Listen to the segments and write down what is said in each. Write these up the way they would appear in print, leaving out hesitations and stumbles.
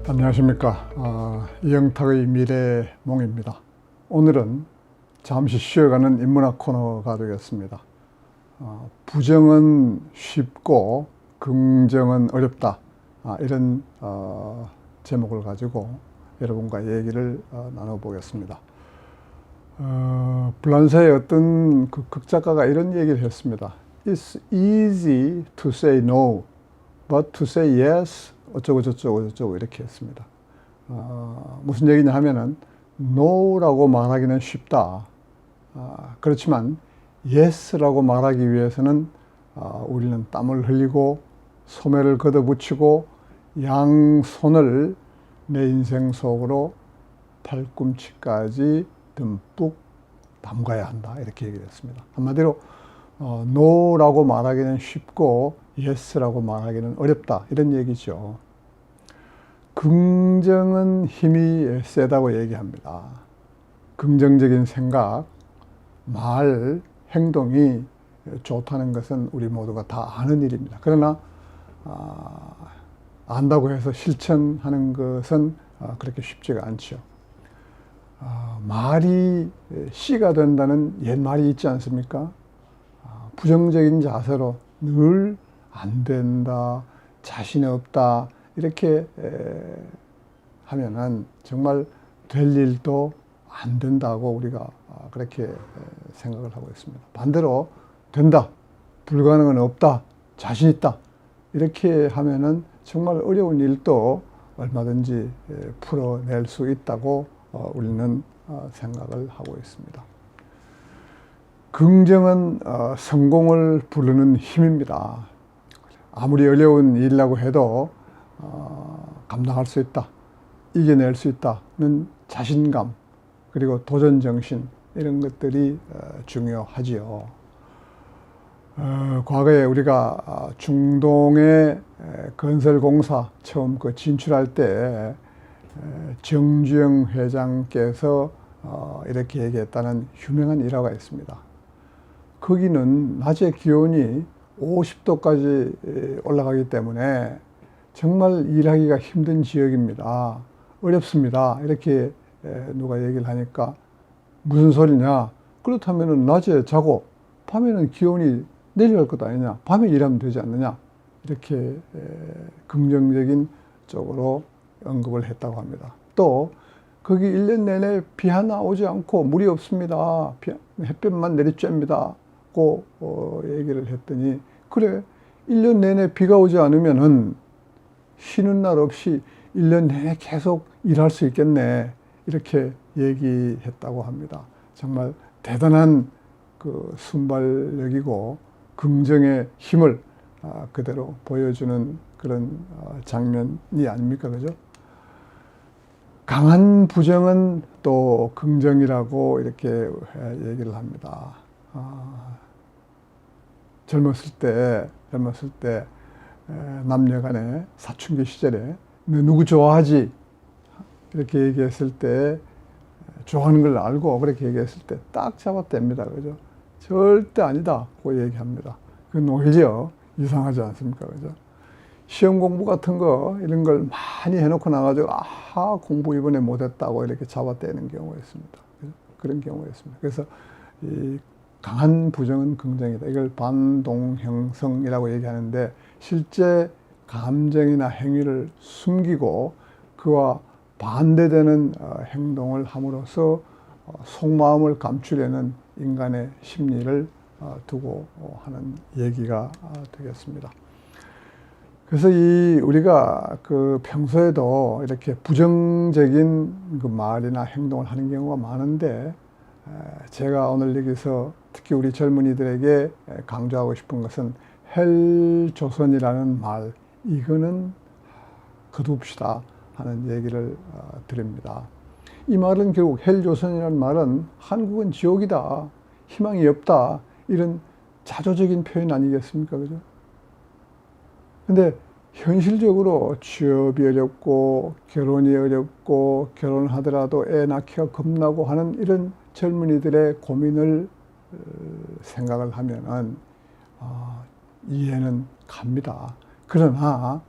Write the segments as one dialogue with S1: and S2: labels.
S1: 안녕하십니까. 이영탁의 미래몽입니다. 오늘은 잠시 쉬어가는 인문학 코너가 되겠습니다. 부정은 쉽고 긍정은 어렵다, 이런 제목을 가지고 여러분과 얘기를 나눠보겠습니다. 불란서의 어떤 그 극작가가 이런 얘기를 했습니다. It's easy to say no, but to say yes 어쩌고 저쩌고 저쩌고 이렇게 했습니다. 무슨 얘기냐 하면은 no라고 말하기는 쉽다. 그렇지만 yes라고 말하기 위해서는 우리는 땀을 흘리고 소매를 걷어붙이고 양손을 내 인생 속으로 팔꿈치까지 듬뿍 담가야 한다, 이렇게 얘기를 했습니다. 한마디로 no라고 말하기는 쉽고 yes라고 말하기는 어렵다, 이런 얘기죠. 긍정은 힘이 세다고 얘기합니다. 긍정적인 생각, 말, 행동이 좋다는 것은 우리 모두가 다 아는 일입니다. 그러나 안다고 해서 실천하는 것은 그렇게 쉽지가 않죠. 말이 씨가 된다는 옛말이 있지 않습니까? 부정적인 자세로 늘 안 된다, 자신이 없다, 이렇게 하면은 정말 될 일도 안 된다고 우리가 그렇게 생각을 하고 있습니다. 반대로 된다, 불가능은 없다, 자신 있다, 이렇게 하면은 정말 어려운 일도 얼마든지 풀어낼 수 있다고 우리는 생각을 하고 있습니다. 긍정은 성공을 부르는 힘입니다. 아무리 어려운 일이라고 해도 감당할 수 있다, 이겨낼 수 있다는 자신감, 그리고 도전정신, 이런 것들이 중요하지요. 과거에 우리가 중동의 건설공사 처음 진출할 때 정주영 회장께서 이렇게 얘기했다는 유명한 일화가 있습니다. 거기는 낮에 기온이 50도까지 올라가기 때문에 정말 일하기가 힘든 지역입니다. 어렵습니다, 이렇게 누가 얘기를 하니까 무슨 소리냐, 그렇다면 낮에 자고 밤에는 기온이 내려갈 것 아니냐, 밤에 일하면 되지 않느냐, 이렇게 긍정적인 쪽으로 언급을 했다고 합니다. 또 거기 1년 내내 비 하나 오지 않고 물이 없습니다, 햇볕만 내리쬐입니다 고 얘기를 했더니, 그래 1년 내내 비가 오지 않으면은 쉬는 날 없이 1년 내내 계속 일할 수 있겠네, 이렇게 얘기했다고 합니다. 정말 대단한 그 순발력이고 긍정의 힘을 그대로 보여주는 그런 장면이 아닙니까, 그죠? 강한 부정은 또 긍정이라고 이렇게 얘기를 합니다. 젊었을 때 남녀간에 사춘기 시절에 너 누구 좋아하지? 이렇게 얘기했을 때, 좋아하는 걸 알고 그렇게 얘기했을 때 딱 잡아댑니다, 그죠? 절대 아니다 고 얘기합니다. 그건 오히려 이상하지 않습니까, 그죠? 시험 공부 같은 거 이런 걸 많이 해놓고 나가지고 공부 이번에 못했다고 이렇게 잡아떼는 경우가 있습니다. 그죠? 그런 경우가 있습니다. 그래서 이 강한 부정은 긍정이다, 이걸 반동형성이라고 얘기하는데, 실제 감정이나 행위를 숨기고 그와 반대되는 행동을 함으로써 속마음을 감추려는 인간의 심리를 두고 하는 얘기가 되겠습니다. 그래서 우리가 그 평소에도 이렇게 부정적인 그 말이나 행동을 하는 경우가 많은데, 제가 오늘 여기서 특히 우리 젊은이들에게 강조하고 싶은 것은 헬조선이라는 말, 이거는 거둡시다 하는 얘기를 드립니다. 이 말은 결국 헬조선이라는 말은 한국은 지옥이다, 희망이 없다, 이런 자조적인 표현 아니겠습니까, 그죠? 근데 현실적으로 취업이 어렵고 결혼이 어렵고 결혼을 하더라도 애 낳기가 겁나고 하는 이런 젊은이들의 고민을 생각을 하면은 이해는 갑니다. 그러나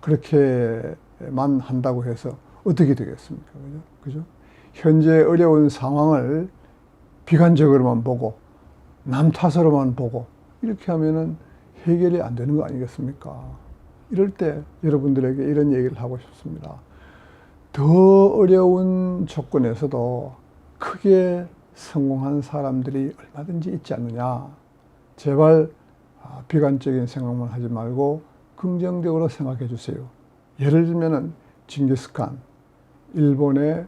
S1: 그렇게 문제만 한다고 해서 어떻게 되겠습니까? 그죠? 현재 어려운 상황을 비관적으로만 보고 남 탓으로만 보고 이렇게 하면은 해결이 안 되는 거 아니겠습니까? 이럴 때 여러분들에게 이런 얘기를 하고 싶습니다. 더 어려운 조건에서도 크게 성공한 사람들이 얼마든지 있지 않느냐. 제발 비관적인 생각만 하지 말고 긍정적으로 생각해 주세요. 예를 들면은 징기스칸, 일본의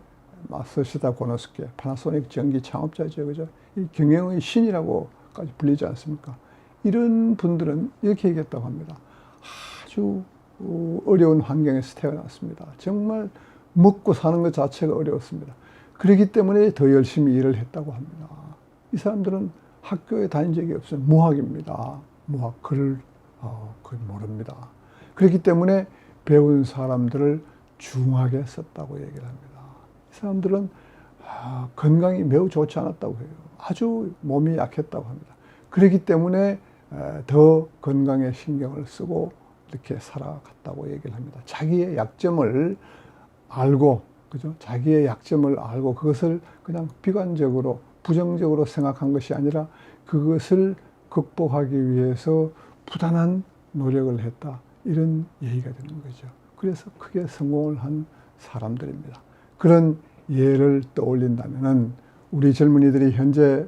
S1: 마사시다 고노스케, 파나소닉 전기 창업자죠. 그죠? 이 경영의 신이라고까지 불리지 않습니까? 이런 분들은 이렇게 얘기했다고 합니다. 아주 어려운 환경에서 태어났습니다. 정말 먹고 사는 것 자체가 어려웠습니다. 그렇기 때문에 더 열심히 일을 했다고 합니다. 이 사람들은 학교에 다닌 적이 없어요. 무학입니다. 무학, 글을 거의 모릅니다. 그렇기 때문에 배운 사람들을 중하게 썼다고 얘기를 합니다. 이 사람들은 건강이 매우 좋지 않았다고 해요. 아주 몸이 약했다고 합니다. 그렇기 때문에 더 건강에 신경을 쓰고 이렇게 살아갔다고 얘기를 합니다. 자기의 약점을 알고, 그죠? 자기의 약점을 알고 그것을 그냥 비관적으로, 부정적으로 생각한 것이 아니라 그것을 극복하기 위해서 부단한 노력을 했다. 이런 얘기가 되는 거죠. 그래서 크게 성공을 한 사람들입니다. 그런 예를 떠올린다면은 우리 젊은이들이 현재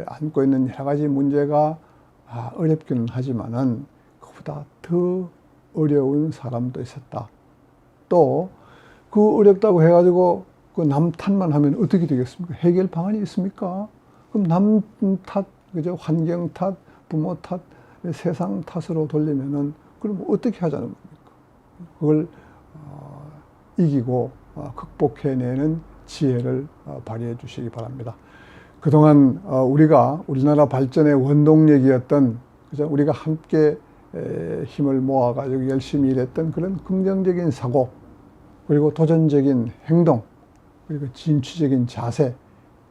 S1: 안고 있는 여러 가지 문제가 어렵기는 하지만은 그보다 더 어려운 사람도 있었다. 또 그 어렵다고 해가지고 그 남 탓만 하면 어떻게 되겠습니까? 해결 방안이 있습니까? 그럼 남 탓, 그죠? 환경 탓, 부모 탓, 세상 탓으로 돌리면은 그럼 어떻게 하자는 겁니까? 그걸 이기고 극복해내는 지혜를 발휘해 주시기 바랍니다. 그동안 우리나라 발전의 원동력이었던, 그죠? 우리가 함께 힘을 모아가지고 열심히 일했던 그런 긍정적인 사고, 그리고 도전적인 행동, 그리고 진취적인 자세,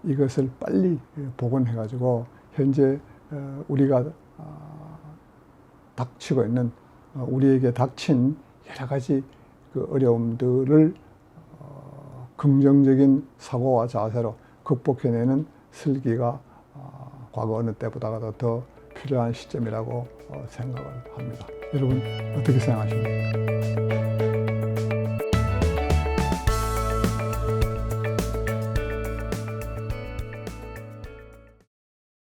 S1: 이것을 빨리 복원해가지고 현재 우리가 닥치고 있는, 우리에게 닥친 여러 가지 그 어려움들을 긍정적인 사고와 자세로 극복해내는 슬기가 과거 어느 때보다도 더 필요한 시점이라고 생각을 합니다. 여러분 어떻게 생각하십니까?